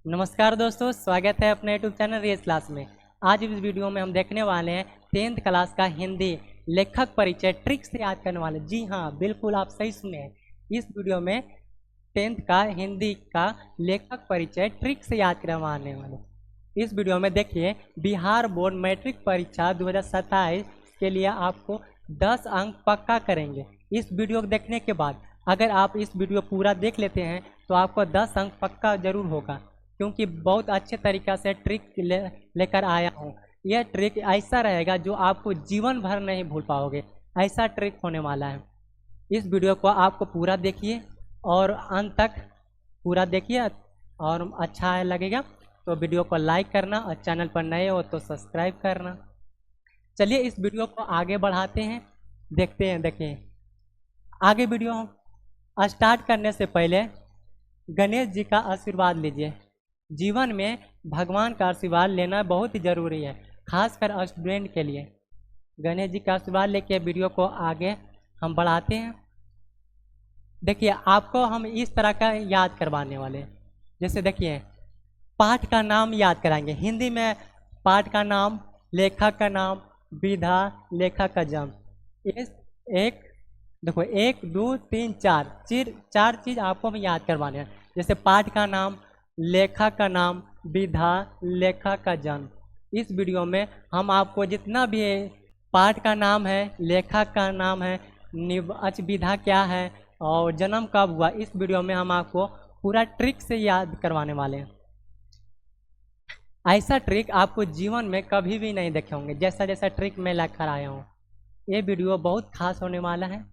नमस्कार दोस्तों, स्वागत है अपने यूट्यूब चैनल रेस क्लास में। आज इस वीडियो में हम देखने वाले हैं 10th क्लास का हिंदी लेखक परिचय ट्रिक से याद करने वाले। जी हाँ, बिल्कुल आप सही सुने हैं। इस वीडियो में 10th का हिंदी का लेखक परिचय ट्रिक से याद करवाने वाले। इस वीडियो में देखिए, बिहार बोर्ड मैट्रिक परीक्षा 2027 के लिए आपको 10 अंक पक्का करेंगे। इस वीडियो को देखने के बाद अगर आप इस वीडियो पूरा देख लेते हैं तो आपको 10 अंक पक्का जरूर होगा, क्योंकि बहुत अच्छे तरीक़ा से ट्रिक लेकर आया हूँ। यह ट्रिक ऐसा रहेगा जो आपको जीवन भर नहीं भूल पाओगे। ऐसा ट्रिक होने वाला है। इस वीडियो को आपको पूरा देखिए और अंत तक पूरा देखिए, और अच्छा लगेगा तो वीडियो को लाइक करना और चैनल पर नए हो तो सब्सक्राइब करना। चलिए इस वीडियो को आगे बढ़ाते हैं, देखते हैं। देखिए आगे वीडियो स्टार्ट करने से पहले गणेश जी का आशीर्वाद लीजिए। जीवन में भगवान का आशीर्वाद लेना बहुत ही ज़रूरी है, खासकर स्टूडेंट के लिए। गणेश जी का आशीर्वाद लेके वीडियो को आगे हम बढ़ाते हैं। देखिए आपको हम इस तरह का याद करवाने वाले हैं। जैसे देखिए, पाठ का नाम याद कराएंगे। हिंदी में पाठ का नाम, लेखक का नाम, विधा, लेखक का जन्म। इस एक देखो 1 2 3 4 चीज़ आपको हम याद करवाने हैं। जैसे पाठ का नाम, लेखक का नाम, विधा, लेखक का जन्म। इस वीडियो में हम आपको जितना भी पाठ का नाम है, लेखक का नाम है, विधा क्या है और जन्म कब हुआ, इस वीडियो में हम आपको पूरा ट्रिक से याद करवाने वाले हैं। ऐसा ट्रिक आपको जीवन में कभी भी नहीं देखे होंगे, जैसा जैसा ट्रिक मैं लेकर आया हूँ। ये वीडियो बहुत खास होने वाला है।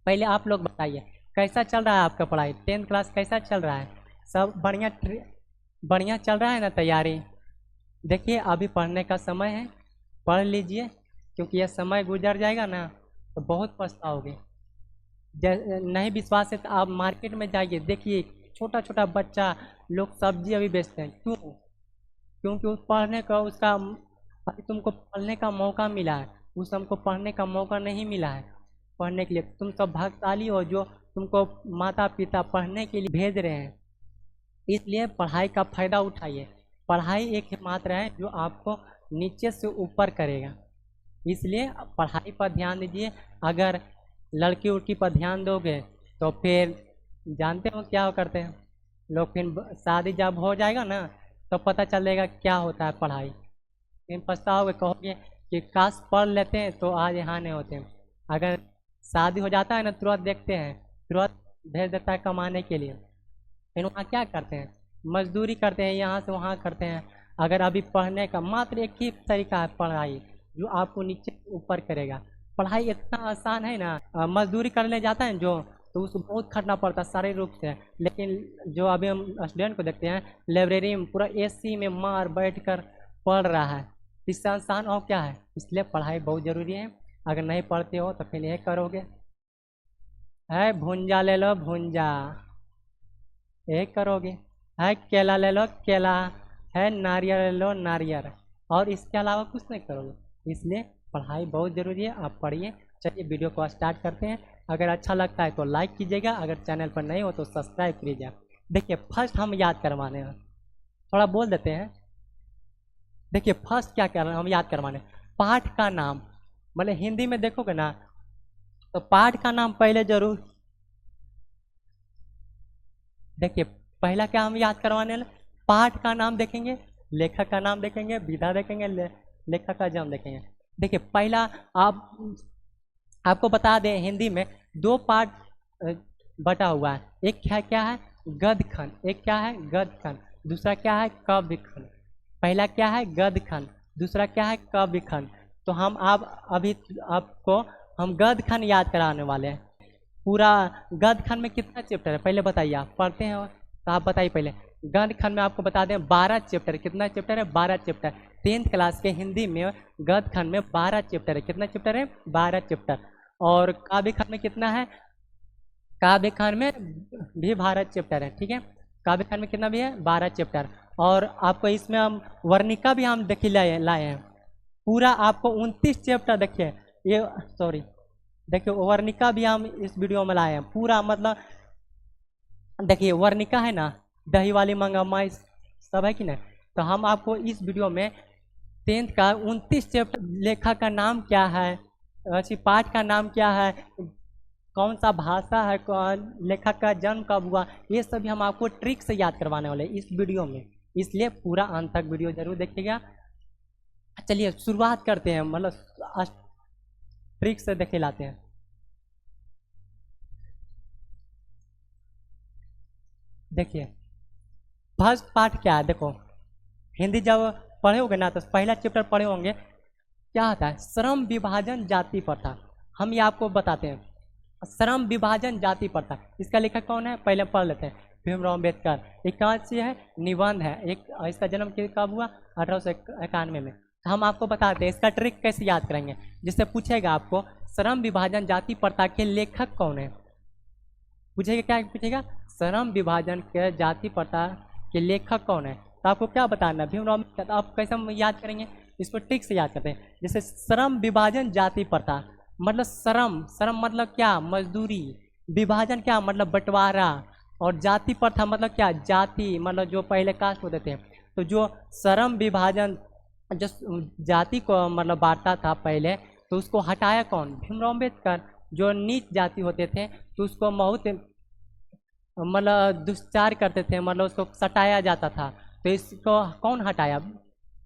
पहले आप लोग बताइए कैसा चल रहा है आपका पढ़ाई, 10th क्लास कैसा चल रहा है? सब बढ़िया चल रहा है ना तैयारी? देखिए अभी पढ़ने का समय है, पढ़ लीजिए, क्योंकि यह समय गुजर जाएगा ना तो बहुत पछताओगे। नहीं विश्वास है तो आप मार्केट में जाइए, देखिए छोटा छोटा बच्चा लोग सब्जी अभी बेचते हैं। क्योंकि उस पढ़ने का उसका अभी तुमको पढ़ने का मौका मिला है, उस हमको पढ़ने का मौका नहीं मिला है। पढ़ने के लिए तुम सब भाग्यशाली हो जो तुमको माता पिता पढ़ने के लिए भेज रहे हैं। इसलिए पढ़ाई का फ़ायदा उठाइए। पढ़ाई एक मात्र है जो आपको नीचे से ऊपर करेगा, इसलिए पढ़ाई पर ध्यान दीजिए। अगर लड़की उड़की पर ध्यान दोगे तो फिर जानते हो क्या करते हैं लोग, फिर शादी जब हो जाएगा ना तो पता चलेगा क्या होता है पढ़ाई। फिर पछताओगे, कहोगे कि काश पढ़ लेते हैं तो आज यहाँ नहीं होते हैं। अगर शादी हो जाता है ना, तुरंत देखते हैं, तुरंत भेज देता है कमाने के लिए। फिर वहाँ क्या करते हैं, मजदूरी करते हैं, यहाँ से वहाँ करते हैं। अगर अभी पढ़ने का मात्र एक ही तरीका है पढ़ाई, जो आपको नीचे ऊपर करेगा। पढ़ाई इतना आसान है ना, मजदूरी करने जाता है जो तो उसको बहुत खटना पड़ता है शारीरिक रूप से। लेकिन जो अभी हम स्टूडेंट को देखते हैं लाइब्रेरी में पूरा AC में मार बैठ कर पढ़ रहा है, इससे आसान और क्या है। इसलिए पढ़ाई बहुत ज़रूरी है। अगर नहीं पढ़ते हो तो फिर ये करोगे, है भुंजा ले लो भुंजा, एक करोगे। है केला ले लो केला, है नारियल ले लो नारियल, और इसके अलावा कुछ नहीं करोगे। इसलिए पढ़ाई बहुत ज़रूरी है, आप पढ़िए। चलिए वीडियो को स्टार्ट करते हैं। अगर अच्छा लगता है तो लाइक कीजिएगा, अगर चैनल पर नए हो तो सब्सक्राइब कीजिएगा। देखिए फर्स्ट हम याद करवाने हैं, थोड़ा बोल देते हैं। देखिए फर्स्ट क्या कर हम याद करवाने, पाठ का नाम। मतलब हिंदी में देखोगे ना तो पाठ का नाम पहले जरूर। देखिए पहला क्या हम याद करवाने वाले, पाठ का नाम देखेंगे, लेखक का नाम देखेंगे, विधा देखेंगे, लेखक का जन्म देखेंगे। देखिए पहला आपको बता दें, हिंदी में 2 पार्ट बटा हुआ है। एक क्या है गद्य खंड, एक क्या है गद्य खंड, दूसरा क्या है काव्य खंड। पहला क्या है गद्य खंड, दूसरा क्या है काव्य खंड। तो हम अभी आपको हम गद्य खंड याद कराने वाले हैं। पूरा गद्य खंड में कितना चैप्टर है पहले बताइए, आप पढ़ते हैं तो आप बताइए पहले। गद्य खंड में आपको बता दें 12 चैप्टर। कितना चैप्टर है? 12 चैप्टर। 10th क्लास के हिंदी में गद्य खंड में 12 चैप्टर है। कितना चैप्टर है? 12 चैप्टर। और काव्य खंड में कितना है? काव्य खंड में भी 12 चैप्टर है, ठीक है। काव्य खंड में कितना भी है? 12 चैप्टर। और आपको इसमें हम वर्णिका भी हम देखिए लाए हैं। पूरा आपको 29 चैप्टर देखिए, ये सॉरी देखिए वर्णिका भी हम इस वीडियो में लाए हैं पूरा। मतलब देखिए वर्णिका है ना, दही वाली मंगा माई सब है कि नहीं। तो हम आपको इस वीडियो में 10th का 29 चैप्टर लेखक का नाम क्या है, अच्छी पाठ का नाम क्या है, कौन सा भाषा है, लेखक का जन्म कब हुआ, ये सभी हम आपको ट्रिक से याद करवाने वाले इस वीडियो में, इसलिए पूरा अंत तक वीडियो जरूर देखिएगा। चलिए शुरुआत करते हैं, मतलब ट्रिक से देखे लाते हैं। देखिए फर्स्ट पार्ट क्या है, देखो हिंदी जब पढ़े होंगे ना तो पहला चैप्टर पढ़े होंगे, क्या होता है श्रम विभाजन जाति प्रथा। हम ये आपको बताते हैं, श्रम विभाजन जाति प्रथा, इसका लेखक कौन है पहले पढ़ लेते हैं, भीमराव अम्बेडकर। एक कौन सी है, निबंध है एक, इसका जन्म कब हुआ 1891 में। हम आपको बताते हैं इसका ट्रिक कैसे याद करेंगे। जिससे पूछेगा आपको श्रम विभाजन जाति प्रथा के लेखक कौन है, पूछेगा क्या पूछेगा, श्रम विभाजन के जाति प्रथा के लेखक कौन है, तो आपको क्या बताना भीमराव अम्बेडकर। तो आप कैसे हम याद करेंगे, इसको ट्रिक से याद करते हैं। जैसे श्रम विभाजन जाति प्रथा मतलब श्रम, श्रम मतलब क्या मजदूरी, विभाजन क्या मतलब बंटवारा, और जाति प्रथा मतलब क्या जाति, मतलब जो पहले कास्ट होते थे। तो जो श्रम विभाजन जो जाति को मतलब बांटता था पहले, तो उसको हटाया कौन, भीमराव अम्बेडकर। जो नीच जाति होते थे तो उसको बहुत मतलब दुष्चार करते थे, मतलब उसको सटाया जाता था, तो इसको कौन हटाया,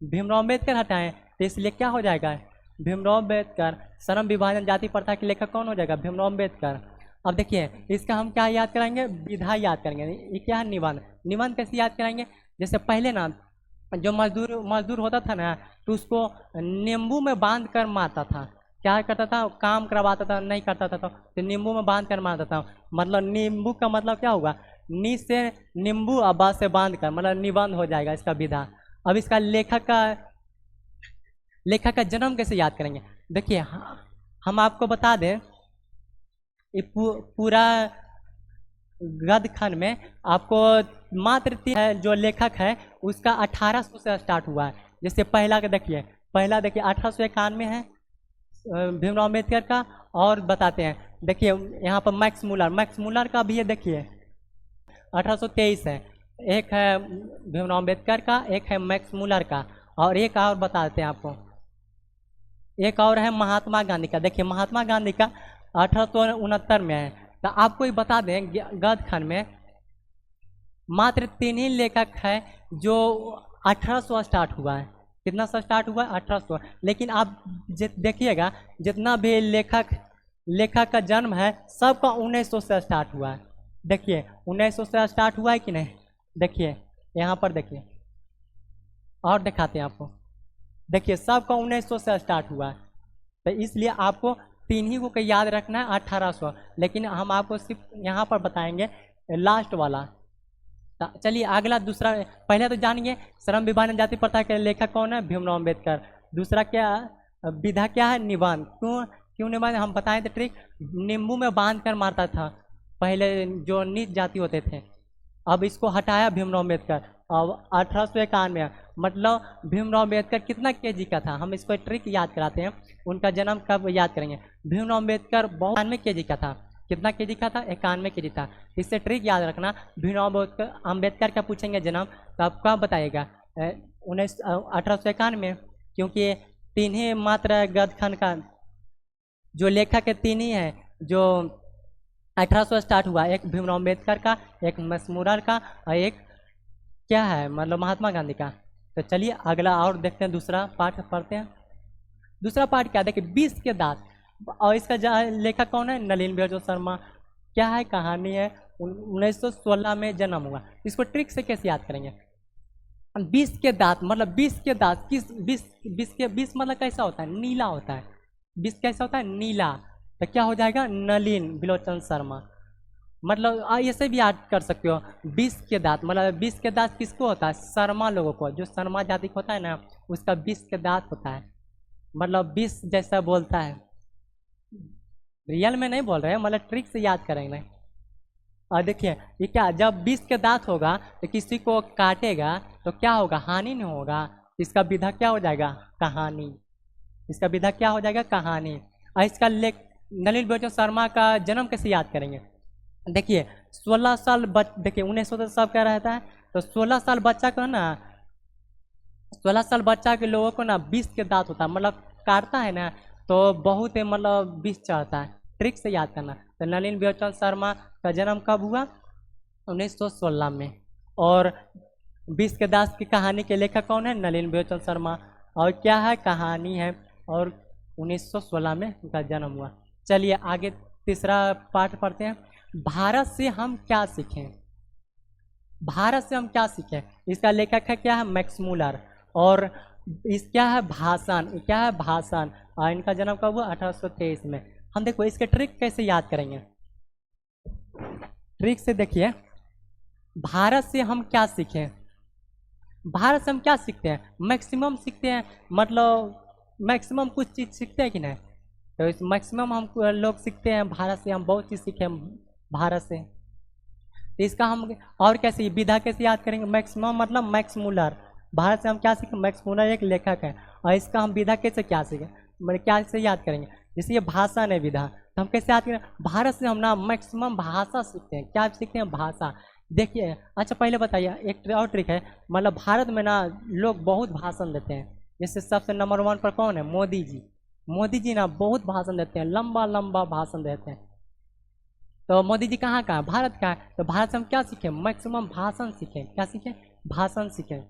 भीमराव अम्बेडकर हटाए। तो इसलिए क्या हो जाएगा, भीमराव अम्बेडकर। श्रम विभाजन जाति प्रथा के लेखक कौन हो जाएगा, भीमराव अम्बेडकर। अब देखिए इसका हम क्या याद कराएंगे, विधा याद करेंगे। ये क्या है, निबंध। निबंध कैसे याद कराएंगे, जैसे पहले ना जो मजदूर होता था ना, तो उसको नींबू में बांध कर मारता था, क्या करता था, काम करवाता था, नहीं करता था तो नींबू में बांध कर मारता था। मतलब नींबू का मतलब क्या होगा, नी से नींबू और बा से बांध कर, मतलब निबंध हो जाएगा इसका विधा। अब इसका लेखक का जन्म कैसे याद करेंगे। देखिए हम आपको बता दें, ये पूरा गद्य खंड में आपको मात्र जो लेखक है उसका 1800 से स्टार्ट हुआ है। जैसे पहला का देखिए, पहला देखिए 1891 है भीमराव अम्बेडकर का। और बताते हैं, देखिए यहाँ पर मैक्स मूलर का भी है, देखिए 1823 है। एक है भीमराव अम्बेडकर का, एक है मैक्स मूलर का, और एक और बताते हैं आपको, एक और है महात्मा गांधी का। देखिए महात्मा गांधी का 1869 में है। तो आपको ही बता दें गद्य खंड में मात्र 3 ही लेखक है जो 1800 स्टार्ट हुआ है। कितना से स्टार्ट हुआ है, 1800। लेकिन आप देखिएगा जितना भी लेखक का जन्म है सबका 1900 से स्टार्ट हुआ है। देखिए 1900 से स्टार्ट हुआ है कि नहीं, देखिए यहाँ पर देखिए, और दिखाते हैं आपको, देखिए सबका 1900 से स्टार्ट हुआ है। तो इसलिए आपको 3 ही को याद रखना है 1800, लेकिन हम आपको सिर्फ यहाँ पर बताएंगे लास्ट वाला। चलिए अगला दूसरा, पहले तो जानिए श्रम विभाजन जाति प्रथा के लेखक कौन है, भीमराव अम्बेडकर। दूसरा क्या विधा क्या है, निबंध। क्यों निबंध, हम बताएं थे ट्रिक, नींबू में बांध कर मारता था पहले जो नीच जाति होते थे। अब इसको हटाया भीमराव अम्बेडकर। अब 1891, मतलब भीमराव अम्बेडकर कितना केजी का था, हम इसको ट्रिक याद कराते हैं। उनका जन्म कब याद करेंगे, भीमराव अम्बेडकर 92 केजी का था। कितना केजी का था, 91 केजी था। इससे ट्रिक याद रखना, भीमराव अम्बेडकर का पूछेंगे जन्म तो आप कब बताइएगा, 1891, क्योंकि 3 ही मात्र गद्य खंड का जो लेखक है 3 ही है जो 1800 स्टार्ट हुआ, एक भीमराव अम्बेडकर का, एक मैक्समूलर का, और एक क्या है मतलब महात्मा गांधी का। तो चलिए अगला और देखते हैं, दूसरा पाठ पढ़ते हैं। दूसरा पाठ क्या, देखिए 20 के दांत, और इसका लेखक कौन है, नलिन बिरजू शर्मा। क्या है, कहानी है, 1916 में जन्म हुआ। इसको ट्रिक से कैसे याद करेंगे, 20 के दांत मतलब 20 के दांत किस 20 मतलब कैसा होता है, नीला होता है। 20 कैसा होता है, नीला। तो क्या हो जाएगा, नलिन बिलोचन शर्मा। मतलब ऐसे भी याद कर सकते हो, 20 के दांत मतलब 20 के दांत किसको होता है, शर्मा लोगों को, जो शर्मा जाति होता है ना उसका 20 के दांत होता है, मतलब 20 जैसा बोलता है। रियल में नहीं बोल रहे हैं, मतलब ट्रिक से याद करेंगे। और देखिए ये क्या, जब 20 के दांत होगा तो किसी को काटेगा तो क्या होगा, हानि नहीं होगा। इसका विधा क्या हो जाएगा, कहानी। इसका विधा क्या हो जाएगा, कहानी। और इसका नलिन बिरजू शर्मा का जन्म कैसे याद करेंगे, देखिए 16 साल देखिए 1900 तो सब क्या रहता है, तो 16 साल बच्चा को ना, 16 साल बच्चा के लोगों को ना 20 के दांत होता है, मतलब काटता है ना तो बहुत मतलब 20 चढ़ता है। ट्रिक से याद करना। तो नलिन बेचन शर्मा का जन्म कब हुआ? 1916 में। और 20 के दांत की कहानी के लेखक कौन है? नलिन बेचन शर्मा। और क्या है कहानी है, और 1916 में उनका जन्म हुआ। चलिए आगे तीसरा पार्ट पढ़ते हैं। भारत से हम क्या सीखें? भारत से हम क्या सीखें? इसका लेखक है क्या है? Max Muller. और इस क्या है? भाषण। क्या है? भाषण। और इनका जन्म कब हुआ? 1823 में। हम देखो इसके ट्रिक कैसे याद करेंगे। ट्रिक से देखिए, भारत से हम क्या सीखें? भारत से हम क्या सीखते हैं? मैक्सिमम सीखते हैं, मतलब मैक्सिमम कुछ चीज़ सीखते हैं कि नहीं? तो इस मैक्सिमम हम लोग सीखते हैं भारत से, हम बहुत चीज़ सीखे हैं भारत से। तो इसका हम और कैसे विधा कैसे याद करेंगे? मैक्सिमम मतलब मैक्स मूलर। भारत से हम क्या सीखें? मैक्स मूलर एक लेखक है, और इसका हम विधा कैसे क्या सीखें, मतलब क्या से याद करेंगे? जैसे ये भाषा है विधा, तो हम कैसे याद करें? भारत से हम ना मैक्सिमम भाषा सीखते हैं। क्या सीखते हैं? भाषा। देखिए अच्छा पहले बताइए, एक और ट्रिक है, मतलब भारत में ना लोग बहुत भाषण देते हैं। जैसे सबसे नंबर 1 पर कौन है? मोदी जी। मोदी जी ना बहुत भाषण देते हैं, लंबा लंबा भाषण देते हैं। तो मोदी जी कहाँ का है? भारत का है। तो भारत से हम क्या सीखें? मैक्सिमम भाषण सीखें। क्या सीखें? भाषण सीखें।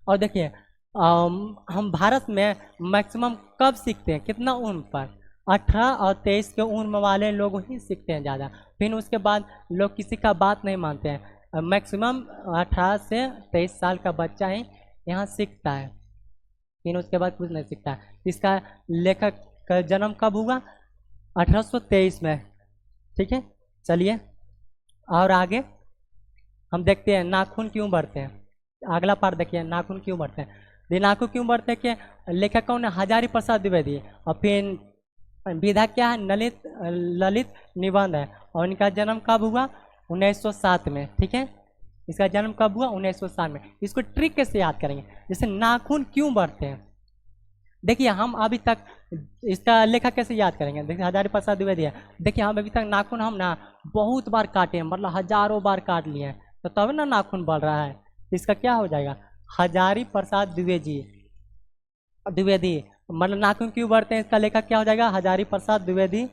और देखिए हम भारत में मैक्सिमम कब सीखते हैं? कितना उम्र पर? 18 और 23 के उम्र वाले लोग ही सीखते हैं ज़्यादा। फिर उसके बाद लोग किसी का बात नहीं मानते हैं। मैक्सिमम 18 से 23 साल का बच्चा ही यहाँ सीखता है, फिर उसके बाद कुछ नहीं सीखता है। इसका लेखक का जन्म कब हुआ? 1823 में। ठीक है, चलिए और आगे हम देखते हैं नाखून क्यों बढ़ते हैं। अगला पार्ट देखिए, नाखून क्यों बढ़ते हैं। ये नाखून क्यों बढ़ते हैं कि लेखक कौन है? हजारी प्रसाद द्विवेदी। और फिर विधा क्या है? ललित निबंध है। और इनका जन्म कब हुआ? 1907 में। ठीक है, इसका जन्म कब हुआ? 1907 में। इसको ट्रिक कैसे याद करेंगे? जैसे नाखून क्यों बढ़ते हैं, देखिए हम अभी तक इसका लेखक कैसे याद करेंगे? देखिए हजारी प्रसाद द्विवेदी है। देखिए हम अभी तक नाखून हम ना बहुत बार काटे हैं, मतलब हजारों बार काट लिए हैं, तो तब ना नाखून बढ़ रहा है। इसका क्या हो जाएगा? हजारी प्रसाद द्विवेदी। द्विवेदी मतलब नाखून क्यों बढ़ते हैं, इसका लेखक क्या हो जाएगा? हजारी प्रसाद द्विवेदी।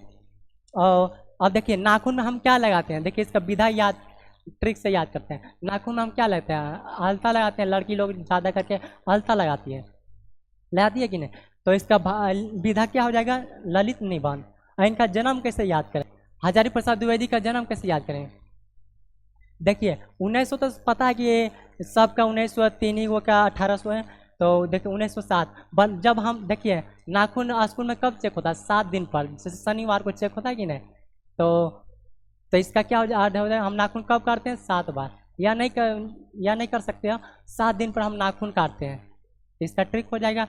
और अब देखिए नाखून में हम क्या लगाते हैं, देखिए इसका विधा याद, ट्रिक से याद करते हैं। नाखून में हम क्या लगाते हैं? अलता लगाते हैं, लड़की लोग ज़्यादा करके अलता लगाती है, लगाती है कि नहीं? तो इसका विधा क्या हो जाएगा? ललित निबंध। और इनका जन्म कैसे याद करें? हजारी प्रसाद द्विवेदी का जन्म कैसे याद करें? देखिए 1900 तो पता है कि ये सबका 1903 ही वो का 1800 है। तो देखिए 1907 जब हम देखिए नाखून स्कूल में कब चेक होता है? 7 दिन पर, जैसे शनिवार को चेक होता है कि नहीं? तो तो इसका क्या हो जाए? हम नाखून कब काटते हैं? 7 बार। या नहीं कर सकते हो, 7 दिन पर हम नाखून काटते हैं। इसका ट्रिक हो जाएगा।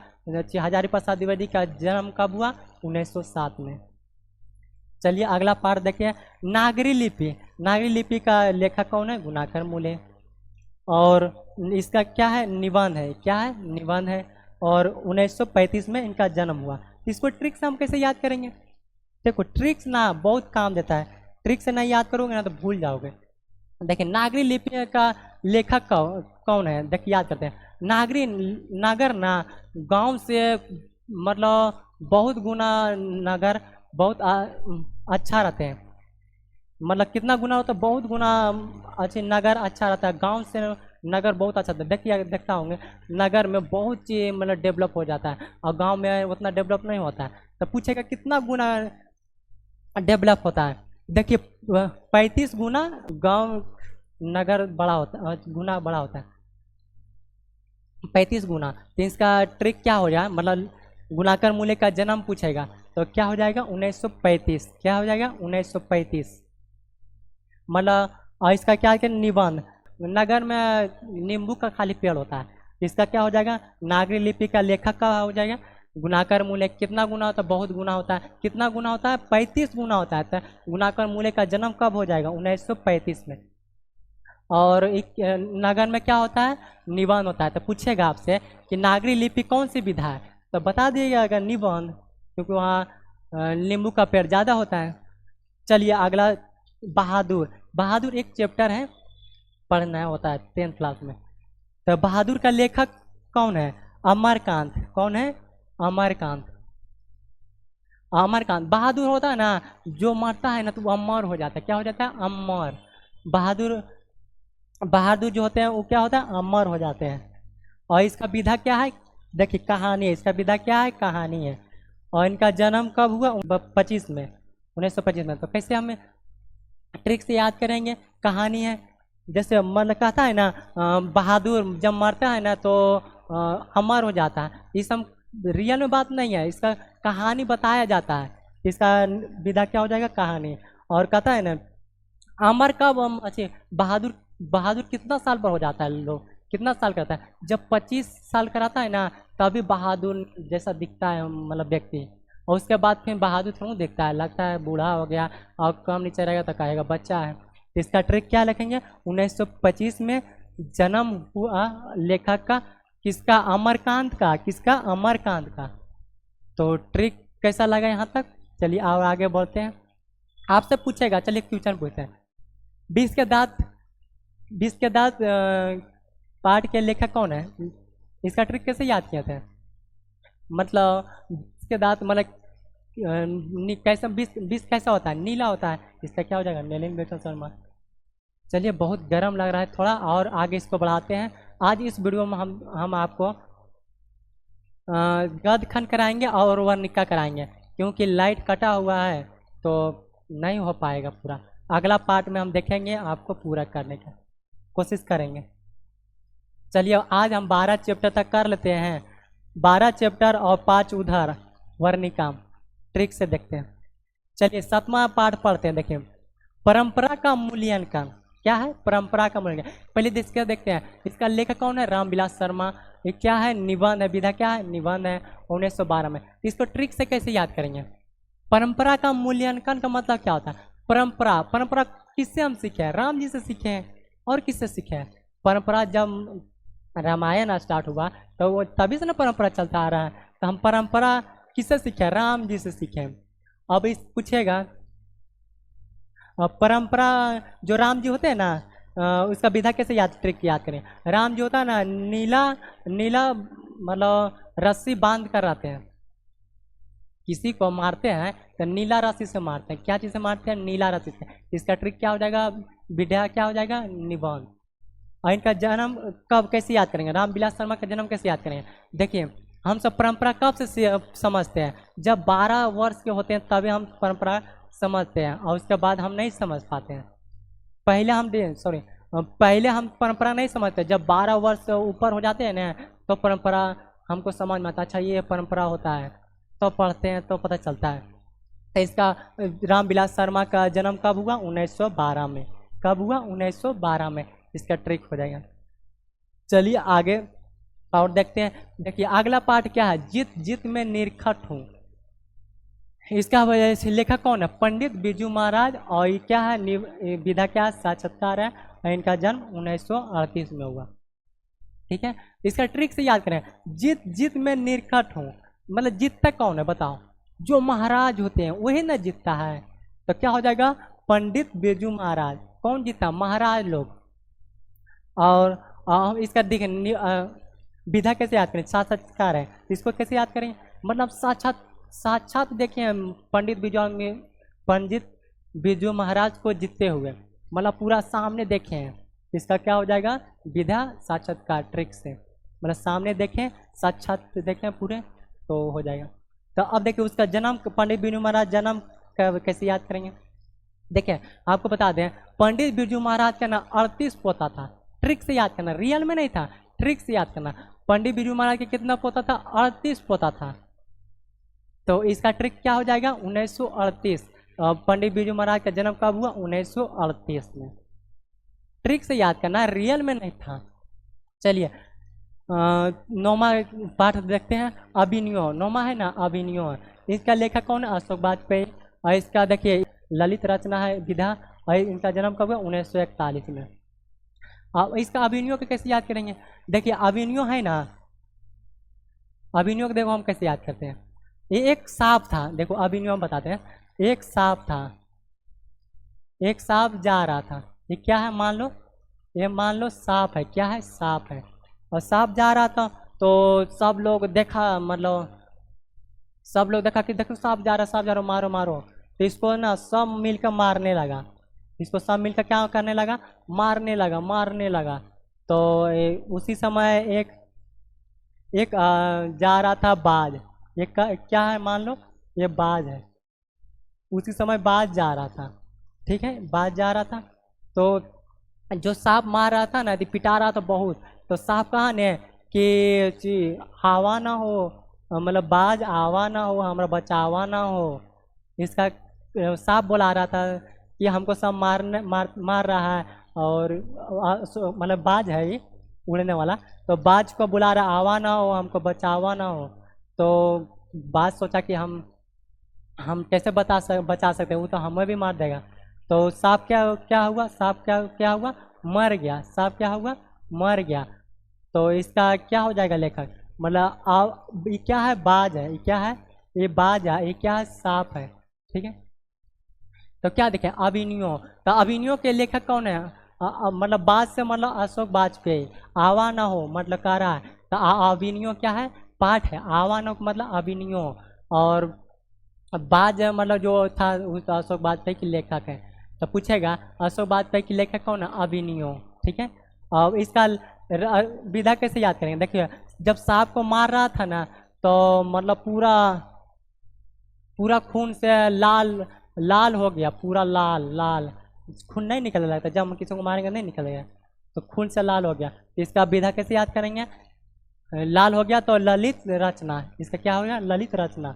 हजारी प्रसाद द्विवेदी का जन्म कब हुआ? 1907 में। चलिए अगला पार्ट देखिए, नागरी लिपि। नागरी लिपि का लेखक कौन है? गुणाकर मूले। और इसका क्या है? निबंध है। क्या है? निबंध है। और 1935 में इनका जन्म हुआ। इसको ट्रिक से हम कैसे याद करेंगे? देखो ट्रिक्स ना बहुत काम देता है, ट्रिक से नहीं याद करोगे ना तो भूल जाओगे। देखिए नागरी लिपि का लेखक कौन है? देखिए याद करते हैं। नागरी नगर ना गांव से मतलब बहुत गुना नगर बहुत अच्छा रहते हैं। मतलब कितना गुना होता है? बहुत गुना अच्छे नगर अच्छा रहता है, गांव से नगर बहुत अच्छा था। देखिए देखता होंगे नगर में बहुत चीज मतलब डेवलप हो जाता है, और गांव में उतना डेवलप नहीं होता है। तो पूछेगा कितना गुना डेवलप होता है? देखिए 35 गुना गांव नगर बड़ा होता है, गुना बड़ा होता है, 35 गुना। तो इसका ट्रिक क्या हो जाए, मतलब गुणाकर मूल्य का जन्म पूछेगा तो क्या हो जाएगा? 1935। क्या हो जाएगा? 1935। मतलब और इसका क्या है? निबंध। नगर में नींबू का खाली पेड़ होता है, इसका क्या हो जाएगा? नागरी लिपि का लेखक का हो जाएगा गुणाकर मूल्य। कितना गुना होता है? बहुत गुना होता है। कितना गुना होता है? 35 गुना होता है। तो गुणाकर मूल्य का जन्म कब हो जाएगा? 1935 में। और एक नगर में क्या होता है? निबंध होता है। तो पूछेगा आपसे कि नागरी लिपि कौन सी विधा है, तो बता दिएगा अगर निबंध, क्योंकि वहाँ नींबू का पेड़ ज़्यादा होता है। चलिए अगला बहादुर। बहादुर एक चैप्टर है, पढ़ना होता है 10th क्लास में। तो बहादुर का लेखक कौन है? अमरकांत। कौन है? अमरकांत। अमरकांत। बहादुर होता है ना, जो मरता है ना तो वो अमर हो जाता है। क्या हो जाता है? अमर। बहादुर, बहादुर जो होते हैं वो क्या होता है? अमर हो जाते हैं। और इसका विधा क्या है? देखिए कहानी है, इसका विधा क्या है? कहानी है। और इनका जन्म कब हुआ? 25 में, 1925 में। तो कैसे हमें ट्रिक से याद करेंगे? कहानी है। जैसे मन कहता है ना बहादुर जब मरता है ना तो अमर हो जाता है। ये सब रियल में बात नहीं है, इसका कहानी बताया जाता है। इसका विधा क्या हो जाएगा? कहानी। और कहता है ना अमर कब हम अच्छे बहादुर, बहादुर कितना साल पर हो जाता है? लोग कितना साल करता है? जब 25 साल का रहता है ना तभी बहादुर जैसा दिखता है मतलब व्यक्ति। और उसके बाद फिर बहादुर थोड़ा दिखता है, लगता है बूढ़ा हो गया और कम नीचे रहेगा तो कहेगा बच्चा है। इसका ट्रिक क्या लिखेंगे? 1925 में जन्म हुआ लेखक का। किसका? अमरकांत का। किसका? अमरकांत का। तो ट्रिक कैसा लगा यहाँ तक? चलिए और आगे बढ़ते हैं। आपसे पूछेगा, चलिए क्वेश्चन पूछते हैं। 20 के दांत, 20 के दांत पाठ के लेखक कौन है? इसका ट्रिक कैसे याद किया था? मतलब 20 के दांत मतलब कैसा 20 कैसा होता है? नीला होता है। इसका क्या हो जाएगा? नलिन बेटन शर्मा। चलिए बहुत गर्म लग रहा है थोड़ा, और आगे इसको बढ़ाते हैं। आज इस वीडियो में हम आपको गद खंड कराएंगे और वर्णिका कराएंगे, क्योंकि लाइट कटा हुआ है तो नहीं हो पाएगा पूरा। अगला पार्ट में हम देखेंगे, आपको पूरा करने का कोशिश करेंगे। चलिए आज हम 12 चैप्टर तक कर लेते हैं। 12 चैप्टर और 5 उधर वर्णिका ट्रिक से देखते हैं। चलिए 7वां पाठ पढ़ते हैं। देखिए परंपरा का मूल्यांकन। क्या है? परंपरा का मूल्यांकन। पहले इसका देखते हैं, इसका लेखक कौन है? रामविलास शर्मा। ये क्या है? निबंध है। विधा क्या है? निबंध है, 1912 में। इसको ट्रिक से कैसे याद करेंगे? परंपरा का मूल्यांकन का मतलब क्या होता है? परंपरा, परंपरा किससे हम सीखे हैं? राम जी से सीखे हैं। और किससे सीखे हैं? परंपरा जब रामायण स्टार्ट हुआ तो वो तभी से ना परंपरा चलता आ रहा है। तो हम परंपरा किससे सीखे? राम जी से सीखे। अब इस पूछेगा परंपरा जो राम जी होते हैं ना उसका विधा कैसे याद, ट्रिक याद करें। राम जी होता है ना नीला, नीला मतलब रस्सी बांध कर रहते हैं। किसी को मारते हैं तो नीला रस्सी से मारते हैं। क्या चीज़ से मारते हैं? नीला रस्सी से। इसका ट्रिक क्या हो जाएगा? विधा क्या हो जाएगा? निबंध। और इनका जन्म कब कैसे याद करेंगे? रामविलास शर्मा का जन्म कैसे याद करेंगे? देखिए हम सब परंपरा कब से समझते हैं? जब 12 वर्ष के होते हैं तभी हम परंपरा समझते हैं, और उसके बाद हम नहीं समझ पाते हैं। पहले हम पहले हम परंपरा नहीं समझते। जब 12 वर्ष से ऊपर हो जाते हैं ना तो परंपरा हमको समझ में आता। अच्छा ये परंपरा होता है, तो पढ़ते हैं तो पता चलता है। तो इसका रामविलास शर्मा का जन्म कब हुआ? 1912 में। कब हुआ? 1912 में। इसका ट्रिक हो जाएगा। चलिए आगे और देखते हैं। देखिए अगला पार्ट क्या है? जित जित में निरखट हूँ। इसका वजह से लेखक कौन है? पंडित बिरजू महाराज। और ये क्या है? विधा क्या है? साक्षात्कार है। और इनका जन्म 1938 में हुआ। ठीक है, इसका ट्रिक से याद करें। जित जित में निरखट हूँ मतलब जीतता कौन है? बताओ। जो महाराज होते हैं वही ना जीतता है। तो क्या हो जाएगा? पंडित बिरजू महाराज। कौन जीता? महाराज लोग। और इसका देखें विधा कैसे याद करें? साक्षात्कार है। इसको कैसे याद करें? मतलब साक्षात, साक्षात देखें पंडित बिरजू महाराज को जीतते हुए, मतलब पूरा सामने देखे हैं। इसका क्या हो जाएगा? विधा साक्षात्कार ट्रिक से, मतलब सामने देखें, साक्षात देखें पूरे, तो हो जाएगा। तो अब देखिए उसका जन्म, पंडित बिरजू महाराज जन्म कैसे याद करेंगे? देखिए आपको बता दें पंडित बिरजू महाराज का ना 38 पोता था। ट्रिक से याद करना, रियल में नहीं था, ट्रिक से याद करना। पंडित बिरजू महाराज के कितना पोता था? 38 पोता था। तो इसका ट्रिक क्या हो जाएगा? 1938। पंडित बिरजू महाराज का जन्म कब हुआ? 1938 में। ट्रिक से याद करना, रियल में नहीं था। चलिए 9वां पाठ देखते हैं। अभिनयो, 9वां है ना अभिनयो। इसका लेखक कौन है? अशोक वाजपेयी। और इसका देखिए ललित रचना है विधा। और इनका जन्म कब हुआ? 1941 में। अब इसका अभिनयो को कैसे याद करेंगे? देखिए अभिनयो है ना, अभिनयो को देखो हम कैसे याद करते हैं। ये एक सांप था। देखो अभिनयो हम बताते हैं। एक सांप था, एक सांप जा रहा था। ये क्या है? मान लो ये मान लो सांप है, क्या है, सांप है। और सांप जा रहा था तो सब लोग देखा, मतलब सब लोग देखा कि देखो सांप जा रहा है, सांप जा रहा है, मारो मारो। तो इसको ना सब मिलकर मारने लगा, इसको सब मिलकर क्या करने लगा, मारने लगा। तो उसी समय एक एक जा रहा था बाज, ये क्या है मान लो, ये बाज है। उसी समय बाज जा रहा था, ठीक है, बाज जा रहा था। तो जो सांप मार रहा था ना, तो पिटा रहा था बहुत। तो सांप कहा ने कि आवा ना हो, मतलब बाज आवा ना हो, हमारा बचावा ना हो। इसका सांप बुला रहा था कि हमको सब मार रहा है। और मतलब बाज है ये उड़ने वाला। तो बाज को बुला रहा, आवा ना हो, हमको बचावा ना हो। तो बाज सोचा कि हम कैसे बचा सकते हैं, वो तो हमें भी मार देगा। तो सांप क्या क्या हुआ, सांप क्या क्या हुआ, मर गया। सांप क्या हुआ, मर गया। तो इसका क्या हो जाएगा लेखक, मतलब ये क्या है, बाज है, ये क्या है, ये बाज है, ये क्या है, सांप है, ठीक है। तो क्या देखें, अभिनयो। तो अभिनयो के लेखक कौन है, मतलब बाज से मतलब अशोक वाजपेयी। आवा ना हो मतलब कह रहा है, तो अभिनयो क्या है, पाठ है। आवा ना हो मतलब अभिनयो। और बाज मतलब जो था उस अशोक वाजपेयी के लेखक है। तो पूछेगा अशोक वाजपेयी के लेखक कौन है, अभिनयो, ठीक है। और इसका विधा कैसे याद करेंगे, देखिए जब सांप को मार रहा था ना, तो मतलब पूरा पूरा खून से लाल लाल हो गया, पूरा लाल लाल, खून नहीं निकलने लगता, जब हम किसी को मारेंगे नहीं निकलेगा, तो खून से लाल हो गया। तो इसका विधा कैसे याद करेंगे, लाल हो गया तो ललित रचना, इसका क्या हो गया, ललित रचना।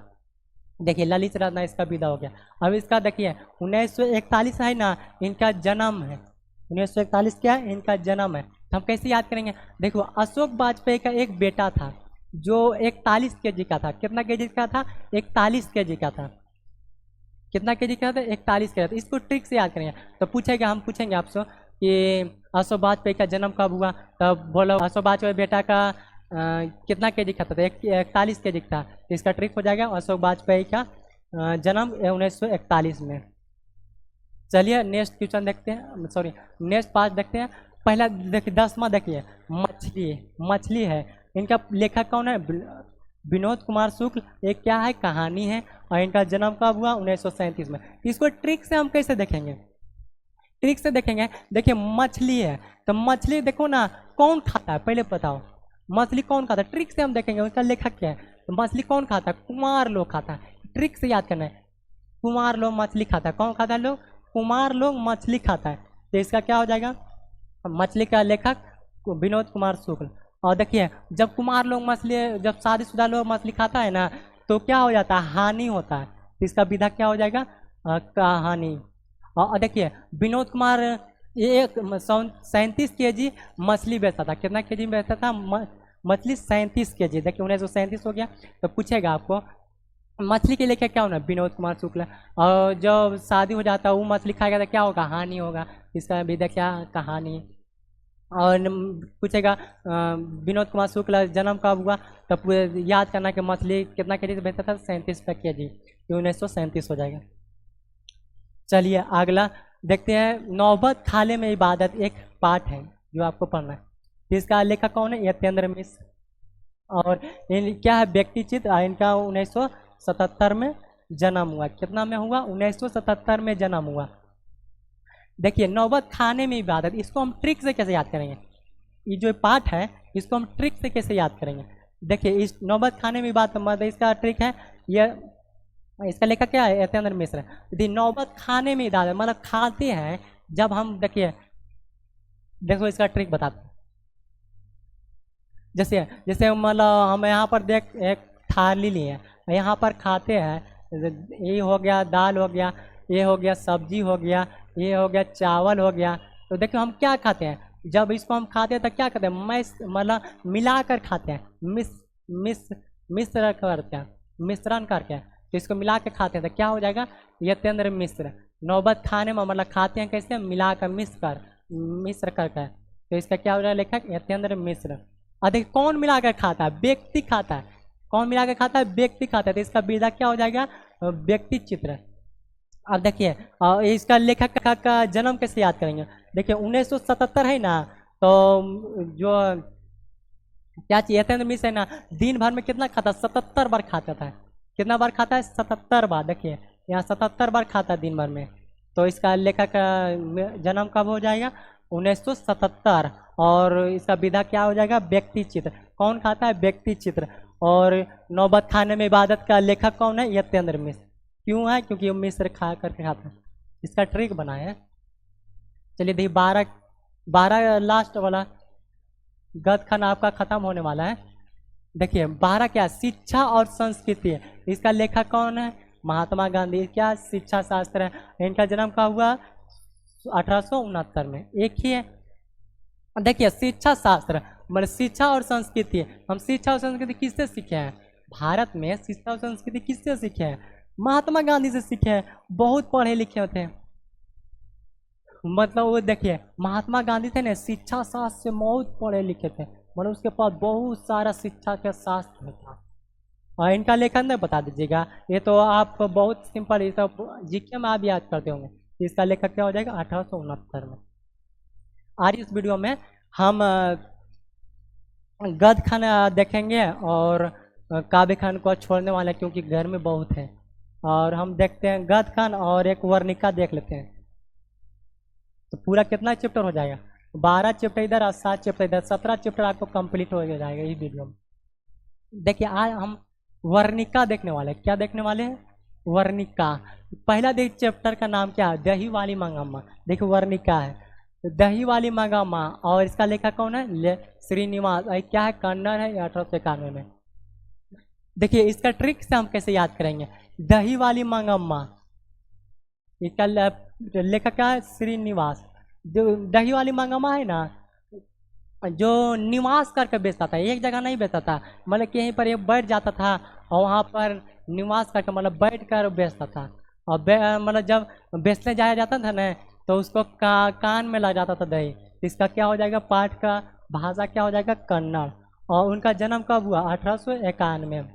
देखिए ललित रचना इसका विधा हो गया। अब इसका देखिए 1941 है ना, इनका जन्म है। 1941 क्या है, इनका जन्म है। तो हम कैसे याद करेंगे, देखो अशोक वाजपेयी का एक बेटा था जो 41 केजी का था। कितना केजी का था, 41 केजी का था। कितना केजी का था, 41 का था। इसको ट्रिक से याद करेंगे। तो पूछेगा, हम पूछेंगे आपसे कि अशोक वाजपेयी का जन्म कब हुआ, तब बोलो अशोक वाजपेयी बेटा का कितना केजी का था, तो 41 केजी का था। तो इसका ट्रिक हो जाएगा अशोक वाजपेयी का जन्म 1941 में। चलिए नेक्स्ट क्वेश्चन देखते हैं, सॉरी नेक्स्ट पार्ट देखते हैं। पहला देखिए 10वां देखिए, मछली। मछली है, इनका लेखक कौन है, विनोद कुमार शुक्ल। एक क्या है, कहानी है। और इनका जन्म कब हुआ, 1937 में। इसको ट्रिक से हम कैसे देखेंगे, ट्रिक से देखेंगे। देखिए मछली है, तो मछली देखो ना, कौन खाता है पहले बताओ, मछली कौन खाता है, ट्रिक से हम देखेंगे उसका लेखक क्या है। तो मछली कौन खाता है, कुमार लोग खाता है, ट्रिक से याद करना है। कुमार लोग मछली खाता है, कौन खाता है लोग, कुमार लोग मछली खाता है। तो इसका क्या हो जाएगा, मछली का लेखक विनोद कुमार शुक्ल। और देखिए जब कुमार लोग मछली, जब शादीशुदा लोग मछली खाता है ना, तो क्या हो जाता है, हानि होता है। तो इसका विधा क्या हो जाएगा, कहानी। और देखिए विनोद कुमार एक 37 केजी मछली बेचता था। कितना केजी बेचता था, मछली 37 केजी। देखिए 1937 हो गया। तो पूछेगा आपको मछली के लेके क्या होना, विनोद कुमार शुक्ल। और जब शादी हो जाता है वो मछली खाएगा तो क्या होगा, हानि होगा। इसका विधा क्या, कहानी। और पूछेगा विनोद कुमार शुक्ल जन्म कब हुआ, तब याद करना कि मछली कितना केजी से बेचता था, 37 केजी। 1937 हो जाएगा। चलिए अगला देखते हैं, नौबत खाने में इबादत एक पाठ है जो आपको पढ़ना है। इसका लेखक कौन है, यतेंद्र मिश्र। और क्या है, व्यक्ति चित्र। इनका 1977 में जन्म हुआ। कितना में हुआ, 1977 में जन्म हुआ। देखिए नौबत खाने में इबादत, इसको हम ट्रिक से कैसे याद करेंगे, ये जो पाठ है इसको हम ट्रिक से कैसे याद करेंगे। देखिए इस नौबत खाने में इबादत मतलब इसका ट्रिक है, ये इसका लेखक क्या है, यतेंद्र मिश्र। यदि नौबत खाने में इबादत मतलब खाते हैं जब हम, देखिए देखो इसका ट्रिक बताते हैं। जैसे जैसे मतलब हम यहाँ पर देख एक थाली लिए हैं, यहाँ पर खाते हैं, ये हो गया दाल हो गया, ये हो गया सब्जी हो गया, ये हो गया चावल हो गया। तो देखो हम क्या खाते हैं, जब इसको हम खाते हैं तो क्या करते हैं, मतलब मिला कर खाते हैं, मिश्र करते हैं, मिश्रण करके। तो इसको मिला के खाते हैं तो क्या हो जाएगा, यतेंद्र मिश्र। नौबत खाने में मतलब खाते हैं कैसे, मिला कर मिश्र करके। तो इसका क्या हो जाएगा लेखक, यतेंद्र मिश्र। और देखिए कौन मिलाकर खाता है, व्यक्ति खाता है। कौन मिलाकर खाता है, व्यक्ति खाता है। तो इसका विधा क्या हो जाएगा, व्यक्ति चित्र। अब देखिए इसका लेखक का जन्म कैसे याद करेंगे, देखिए 1977 है ना, तो जो क्या चाहिए यतेंद्र मिश्र है ना, दिन भर में कितना खाता, 77 बार खाता था। कितना बार खाता है, 77 बार। देखिए यहाँ 77 बार खाता है दिन भर में। तो इसका लेखक का जन्म कब हो जाएगा, 1977। और इसका विधा क्या हो जाएगा, व्यक्ति चित्र। कौन खाता है, व्यक्ति चित्र। और नौबत खाने में इबादत का लेखक कौन है, यतेंद्र मिश्र। क्यों है, क्योंकि वो मिश्र खा करके खाता है। इसका ट्रिक बनाया है। चलिए देखिए 12 लास्ट वाला गद खाना आपका खत्म होने वाला है। देखिए 12 क्या, शिक्षा और संस्कृति है। इसका लेखक कौन है, महात्मा गांधी। क्या, शिक्षा शास्त्र है। इनका जन्म कब हुआ, 1869 में। एक ही है। देखिए शिक्षा शास्त्र मतलब शिक्षा और संस्कृति। हम शिक्षा और संस्कृति किससे सीखे हैं, भारत में शिक्षा और संस्कृति किससे सीखे हैं, महात्मा गांधी से सीखे हैं। बहुत पढ़े लिखे होते हैं। मतलब वो देखिए महात्मा गांधी थे ना, शिक्षा शास्त्र से बहुत पढ़े लिखे थे। मतलब उसके पास बहुत सारा शिक्षा के शास्त्र था। और इनका लेखन नहीं बता दीजिएगा, ये तो आप बहुत सिंपल, ये सब जीके में आप याद करते होंगे। इसका लेखक क्या हो जाएगा, 1869 में। आज इस वीडियो में हम गद खान देखेंगे और काव्य खान को छोड़ने वाले हैं, क्योंकि गर्मी बहुत है। और हम देखते हैं गद खान और एक वर्णिका देख लेते हैं। तो पूरा कितना चैप्टर हो जाएगा, 12 चैप्टर इधर और 7 चैप्टर इधर, 17 चैप्टर आपको कंप्लीट हो जाएगा इस वीडियो में। देखिए आज हम वर्णिका देखने वाले हैं। क्या देखने वाले हैं, वर्णिका। पहला देख चैप्टर का नाम क्या है, दही वाली मंगम्मा। देखिए वर्णिका है, दही वाली मंगम्मा। और इसका लेखक कौन है, श्रीनिवास। क्या है, कन्नड़ है, 1891 में। देखिए इसका ट्रिक से हम कैसे याद करेंगे, दही वाली मंगम्मा। इसका लेखक क्या है, श्रीनिवास। जो दही वाली मंगम्मा है ना, जो निवास करके बेचता था, एक जगह नहीं बेचता था। मतलब कि यहीं पर ये बैठ जाता था और वहाँ पर निवास करके मतलब बैठ कर बेचता था। और मतलब जब बेचने जाया जाता था ना, तो उसको कान में लग जाता था दही। इसका क्या हो जाएगा, पाठ का भाषा क्या हो जाएगा, कन्नड़। और उनका जन्म कब हुआ, 1891।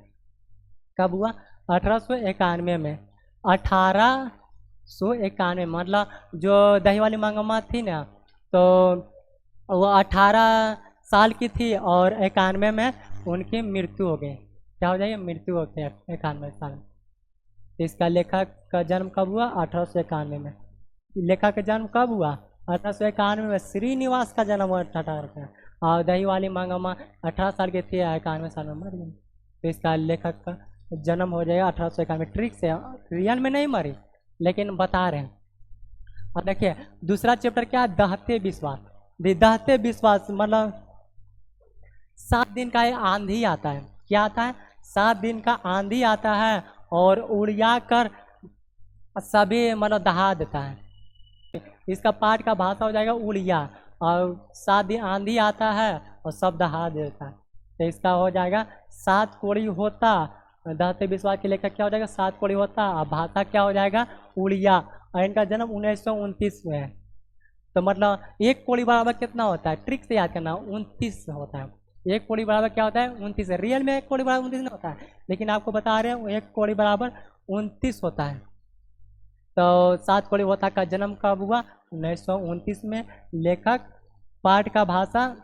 कब हुआ, 1891 में। 1891 मतलब जो दही वाली मंगम्मा थी ना, तो वो 18 साल की थी और 91 में उनकी मृत्यु हो गई। क्या हो जाएगी, मृत्यु हो गई 91 साल में। इसका लेखक का जन्म कब हुआ, 1891 में। लेखक का जन्म कब हुआ, 1891 में। श्रीनिवास का जन्म हुआ 18 और दही वाली मंगम्मा 18 साल की थी, 91 साल में मर गई। तो इसका लेखक का जन्म हो जाएगा 1891। ट्रिक से, रियल में नहीं मरी लेकिन बता रहे हैं। और देखिए दूसरा चैप्टर क्या है, दहते विश्वास। दहते विश्वास मतलब 7 दिन का आंधी आता है। क्या आता है, 7 दिन का आंधी आता है और उड़िया कर सभी मतलब दहा देता है। इसका पाठ का भाषा हो जाएगा उड़िया। और 7 दिन आंधी आता है और सब दहा देता है। तो इसका हो जाएगा 7 कोड़ी होता। दहते विश्वास के लेखक क्या हो जाएगा, 7 कोड़ी होता। और भाषा क्या हो जाएगा, उड़िया। और इनका जन्म 1929 में है। तो मतलब 1 कोड़ी बराबर कितना होता है, ट्रिक से याद करना, 29 होता है। 1 कोड़ी बराबर क्या होता है, 29 है। रियल में 1 कोड़ी बराबर 29 नहीं होता है, लेकिन आपको बता रहे हैं 1 कोड़ी बराबर 29 होता है। तो 7 कोड़ी होता का जन्म कब हुआ, 1929 में। लेखक, पाठ का भाषा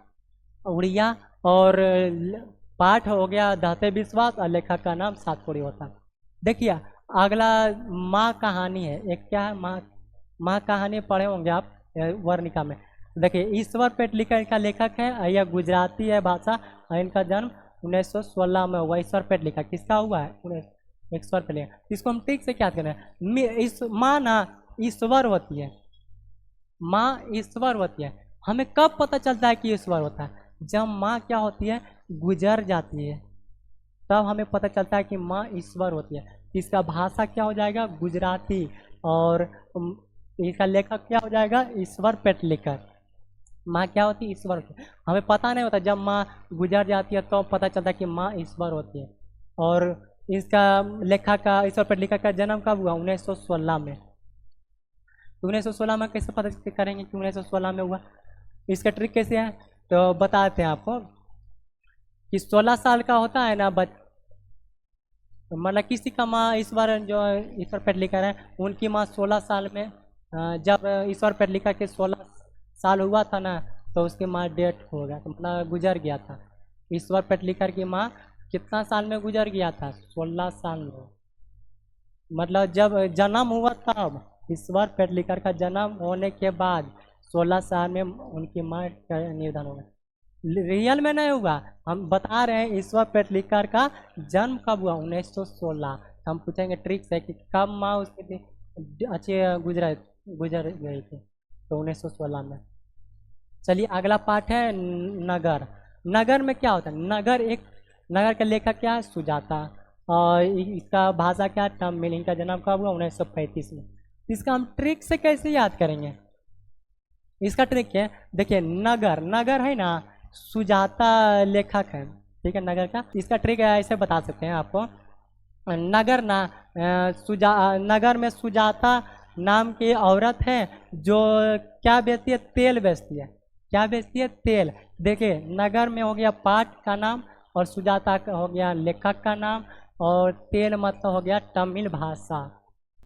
उड़िया, और पाठ हो गया दहते विश्वास, और लेखक का नाम 7 कोड़ी होता। देखिए अगला माँ कहानी है। एक क्या है, माँ कहानी पढ़े होंगे आप वर्णिका में। देखिए ईश्वर पेटलिकर का लेखक है, यह गुजराती है भाषा। और इनका जन्म 1916 में हुआ। ईश्वर पेटलिकर किसका हुआ है, ईश्वर पेटलिकर। इसको हम ठीक से क्या करें, माँ ना ईश्वर होती है, माँ ईश्वर होती है। हमें कब पता चलता है कि ईश्वर होता है, जब माँ क्या होती है, गुजर जाती है, तब हमें पता चलता है कि माँ ईश्वर होती है। इसका भाषा क्या हो जाएगा, गुजराती। और इसका लेखक क्या हो जाएगा, ईश्वर पेटलिकर। माँ क्या होती है, ईश्वर होती है। हमें पता नहीं होता, जब माँ गुजर जाती है तो पता चलता है कि माँ ईश्वर होती है। और इसका लेखक का ईश्वर पेटलिकर का जन्म कब हुआ, 1916 में। 1916 में कैसे पता करेंगे कि 1916 में हुआ, इसका ट्रिक कैसे है, तो बताते हैं आपको। कि 16 साल का होता है ना मतलब किसी का माँ ईश्वर, जो ईश्वर पेटलिकर है, उनकी माँ 16 साल में, जब ईश्वर पेटलिकर के 16 साल हुआ था ना, तो उसकी माँ डेथ हो गया, तो मतलब गुजर गया था। ईश्वर पेटलिकर की माँ कितना साल में गुजर गया था? 16 साल में। मतलब जब जन्म हुआ तब, ईश्वर पेटलिकर का जन्म होने के बाद 16 साल में उनकी माँ का निधन हो गया। रियल में नहीं हुआ, हम बता रहे हैं ईश्वर पेटलिकर का जन्म कब हुआ? 1916। हम पूछेंगे ट्रिक से कि कब माँ उसकी अच्छे गुजर गई थी, तो 1916 में। चलिए अगला पार्ट है नगर। नगर में क्या होता है? नगर का लेखक क्या है? सुजाता। और इसका भाषा क्या है? तमिल। इनका जन्म कब हुआ? 1935 में। इसका हम ट्रिक से कैसे याद करेंगे? इसका ट्रिक है, देखिए नगर, नगर है ना, सुजाता लेखक है, ठीक है, नगर का। इसका ट्रिक ऐसे बता सकते हैं आपको। नगर ना नगर में सुजाता नाम की औरत है जो क्या बेचती है? तेल बेचती है। क्या बेचती है? तेल। देखिए नगर में हो गया पाठ का नाम, और सुजाता का हो गया लेखक का नाम, और तेल मतलब हो गया तमिल भाषा।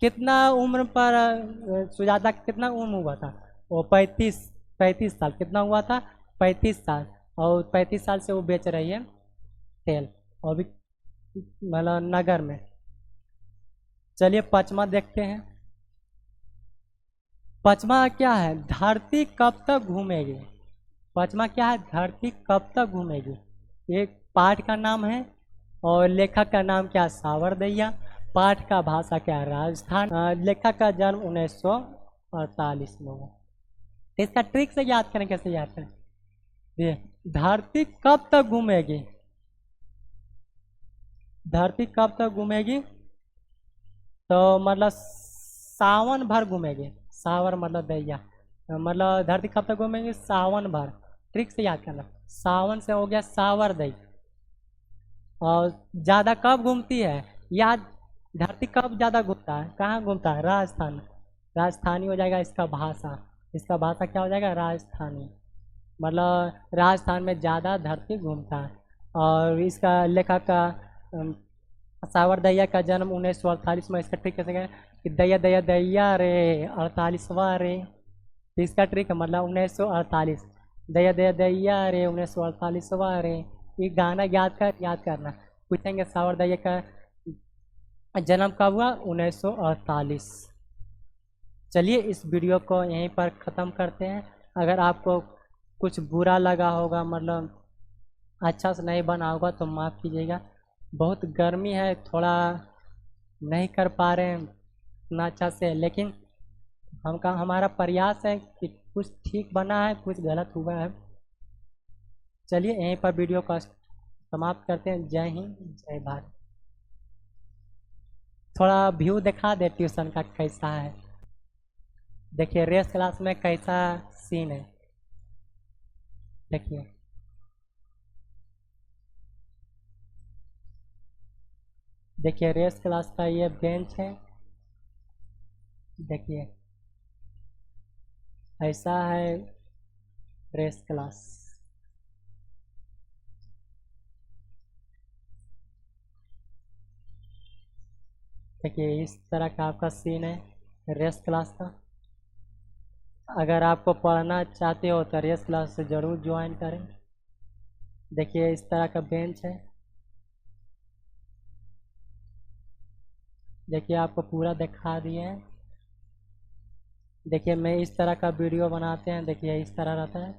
कितना उम्र पर सुजाता का कितना उम्र हुआ था? वो 35 साल। कितना हुआ था? 35 साल। और 35 साल से वो बेच रही है तेल, और भी मतलब नगर में। चलिए पचमा देखते हैं। पचमा क्या है? धरती कब तक घूमेगी। पचमा क्या है? धरती कब तक घूमेगी। एक पाठ का नाम है, और लेखक का नाम क्या है? सावरदैया। पाठ का भाषा क्या है? राजस्थान। लेखक का जन्म 1948 में हुआ। तो इसका ट्रिक से याद करें, कैसे याद करें? ये धरती कब तक घूमेगी, धरती कब तक घूमेगी, तो मतलब सावन भर घूमेगी। सावर मतलब दैया, मतलब धरती कब तक घूमेगी? सावन भर। ट्रिक से याद करना, सावन से हो गया सावर दई। और ज़्यादा कब घूमती है? याद, धरती कब ज़्यादा घूमता है? कहाँ घूमता है? राजस्थान। राजस्थानी हो जाएगा इसका भाषा। इसका भाषा क्या हो जाएगा? राजस्थानी। मतलब राजस्थान में ज़्यादा धरती घूमता है। और इसका लेखक का सावर दैया का जन्म 1948 में। इसका ट्रिक कैसे करें कि दैया दैया दैया रे 48वां रे। तो इसका ट्रिक है मतलब 1948। दैया दैया दैया रे 1948वां रे। ये गाना याद करना। पूछेंगे सावर दैया का जन्म कब हुआ? 1948। चलिए इस वीडियो को यहीं पर ख़त्म करते हैं। अगर आपको कुछ बुरा लगा होगा, मतलब अच्छा से नहीं बना होगा, तो माफ़ कीजिएगा। बहुत गर्मी है, थोड़ा नहीं कर पा रहे हैं इतना अच्छा से, लेकिन हमारा प्रयास है कि कुछ ठीक बना है, कुछ गलत हुआ है। चलिए यहीं पर वीडियो का समाप्त करते हैं। जय हिंद, जय भारत। थोड़ा व्यू दिखा दे ट्यूशन का कैसा है। देखिए रेस क्लास में कैसा सीन है, देखिए। देखिए रेस क्लास का ये बेंच है, देखिए ऐसा है रेस क्लास। देखिए इस तरह का आपका सीन है रेस क्लास का। अगर आपको पढ़ना चाहते हो तो रेस क्लास से ज़रूर ज्वाइन करें। देखिए इस तरह का बेंच है, देखिए आपको पूरा दिखा दिए हैं। देखिए मैं इस तरह का वीडियो बनाते हैं, देखिए इस तरह रहता है।